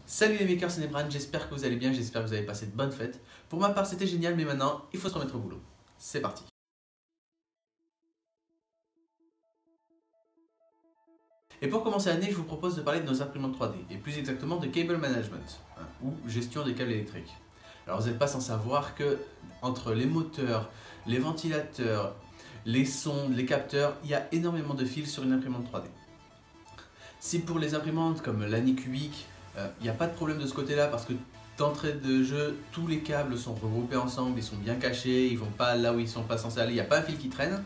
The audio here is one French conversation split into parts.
Salut les makers, c'est Nebran, j'espère que vous allez bien, j'espère que vous avez passé de bonnes fêtes. Pour ma part c'était génial, mais maintenant il faut se remettre au boulot. C'est parti. Et pour commencer l'année, je vous propose de parler de nos imprimantes 3D, et plus exactement de cable management, ou gestion des câbles électriques. Alors vous n'êtes pas sans savoir que entre les moteurs, les ventilateurs, les sondes, les capteurs, il y a énormément de fils sur une imprimante 3D. Si pour les imprimantes comme l'Anycubic, il n'y a pas de problème de ce côté-là parce que d'entrée de jeu, tous les câbles sont regroupés ensemble, ils sont bien cachés, ils ne vont pas là où ils ne sont pas censés aller, il n'y a pas un fil qui traîne.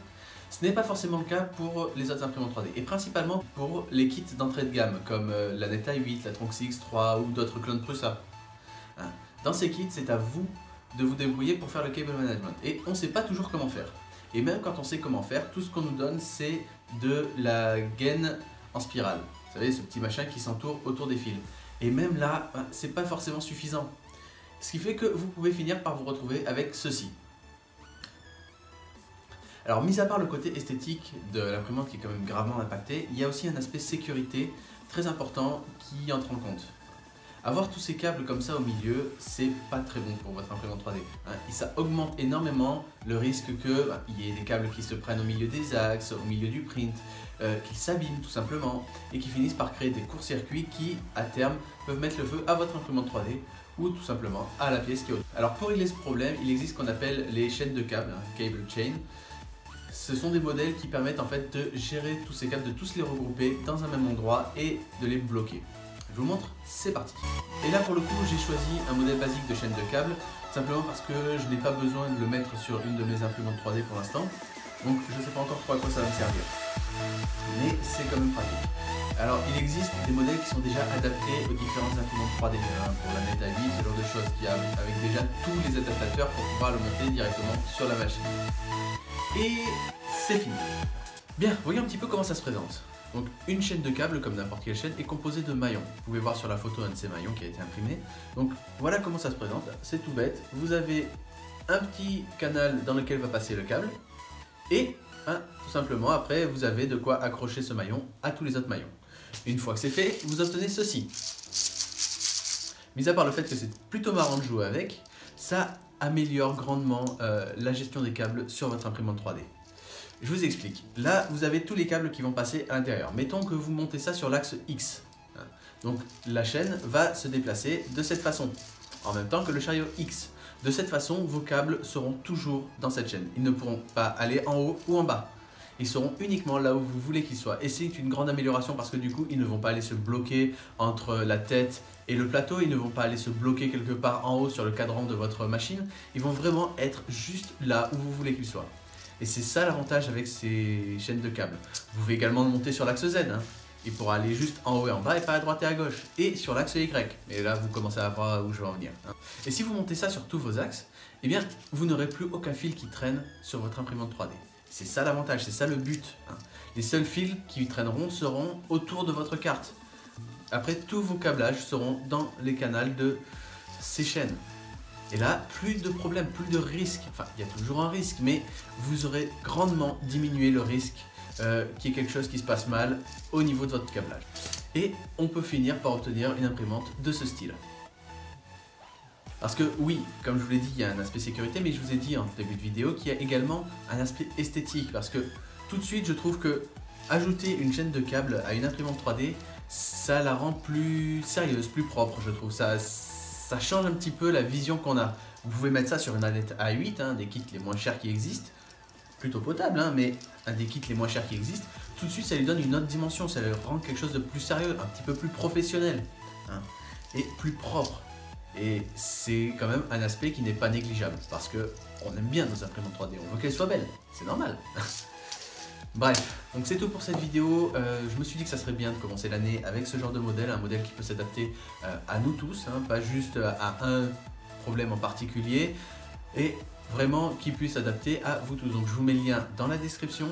Ce n'est pas forcément le cas pour les autres imprimantes 3D et principalement pour les kits d'entrée de gamme comme la Neta 8, la Tronxy X3 ou d'autres clones Prusa. Dans ces kits, c'est à vous de vous débrouiller pour faire le cable management et on ne sait pas toujours comment faire. Et même quand on sait comment faire, tout ce qu'on nous donne c'est de la gaine en spirale. Vous savez, ce petit machin qui s'entoure autour des fils. Et même là, c'est pas forcément suffisant. Ce qui fait que vous pouvez finir par vous retrouver avec ceci. Alors, mis à part le côté esthétique de l'imprimante qui est quand même gravement impacté, il y a aussi un aspect sécurité très important qui entre en compte. Avoir tous ces câbles comme ça au milieu, c'est pas très bon pour votre imprimante 3D. Et ça augmente énormément le risque qu'il y ait des câbles qui se prennent au milieu des axes, au milieu du print, qui s'abîment tout simplement et qui finissent par créer des courts-circuits qui, à terme, peuvent mettre le feu à votre imprimante 3D ou tout simplement à la pièce qui est au-dessus. Alors pour régler ce problème, il existe ce qu'on appelle les chaînes de câbles, cable chain. Ce sont des modèles qui permettent en fait de gérer tous ces câbles, de tous les regrouper dans un même endroit et de les bloquer. Je vous montre, c'est parti. Et là pour le coup j'ai choisi un modèle basique de chaîne de câble simplement parce que je n'ai pas besoin de le mettre sur une de mes imprimantes 3D pour l'instant. Donc je ne sais pas encore trop à quoi ça va me servir. Mais c'est quand même pratique. Alors il existe des modèles qui sont déjà adaptés aux différentes imprimantes 3D. Pour la Neta 8, ce genre de choses qui arrivent avec déjà tous les adaptateurs pour pouvoir le monter directement sur la machine. Et c'est fini. Bien, voyons un petit peu comment ça se présente. Donc une chaîne de câbles, comme n'importe quelle chaîne, est composée de maillons. Vous pouvez voir sur la photo un de ces maillons qui a été imprimé. Donc voilà comment ça se présente, c'est tout bête. Vous avez un petit canal dans lequel va passer le câble et tout simplement après vous avez de quoi accrocher ce maillon à tous les autres maillons. Une fois que c'est fait, vous obtenez ceci. Mis à part le fait que c'est plutôt marrant de jouer avec, ça améliore grandement la gestion des câbles sur votre imprimante 3D. Je vous explique. Là, vous avez tous les câbles qui vont passer à l'intérieur. Mettons que vous montez ça sur l'axe X. Donc, la chaîne va se déplacer de cette façon, en même temps que le chariot X. De cette façon, vos câbles seront toujours dans cette chaîne. Ils ne pourront pas aller en haut ou en bas. Ils seront uniquement là où vous voulez qu'ils soient. Et c'est une grande amélioration parce que du coup, ils ne vont pas aller se bloquer entre la tête et le plateau. Ils ne vont pas aller se bloquer quelque part en haut sur le cadran de votre machine. Ils vont vraiment être juste là où vous voulez qu'ils soient. Et c'est ça l'avantage avec ces chaînes de câbles. Vous pouvez également le monter sur l'axe Z. Il pourra aller juste en haut et en bas et pas à droite et à gauche. Et sur l'axe Y. Et là, vous commencez à voir où je veux en venir. Et si vous montez ça sur tous vos axes, eh bien, vous n'aurez plus aucun fil qui traîne sur votre imprimante 3D. C'est ça l'avantage, c'est ça le but. Les seuls fils qui traîneront seront autour de votre carte. Après, tous vos câblages seront dans les canaux de ces chaînes. Et là, plus de problèmes, plus de risques. Enfin, il y a toujours un risque, mais vous aurez grandement diminué le risque qu'il y ait quelque chose qui se passe mal au niveau de votre câblage. Et on peut finir par obtenir une imprimante de ce style. Parce que oui, comme je vous l'ai dit, il y a un aspect sécurité, mais je vous ai dit en début de vidéo qu'il y a également un aspect esthétique. Parce que tout de suite, je trouve que ajouter une chaîne de câbles à une imprimante 3D, ça la rend plus sérieuse, plus propre, je trouve. Ça change un petit peu la vision qu'on a. Vous pouvez mettre ça sur une Neta A8, des kits les moins chers qui existent, plutôt potable, mais un des kits les moins chers qui existent. Tout de suite, ça lui donne une autre dimension, ça lui rend quelque chose de plus sérieux, un petit peu plus professionnel et plus propre. Et c'est quand même un aspect qui n'est pas négligeable parce qu'on aime bien nos imprimantes 3D, on veut qu'elles soient belles, c'est normal. Bref, donc c'est tout pour cette vidéo. Je me suis dit que ça serait bien de commencer l'année avec ce genre de modèle, un modèle qui peut s'adapter à nous tous, pas juste à un problème en particulier, et vraiment qui puisse s'adapter à vous tous. Donc je vous mets le lien dans la description.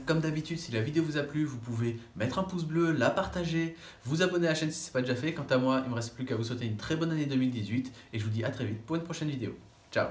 Comme d'habitude, si la vidéo vous a plu, vous pouvez mettre un pouce bleu, la partager, vous abonner à la chaîne si ce n'est pas déjà fait. Quant à moi, il ne me reste plus qu'à vous souhaiter une très bonne année 2018 et je vous dis à très vite pour une prochaine vidéo. Ciao!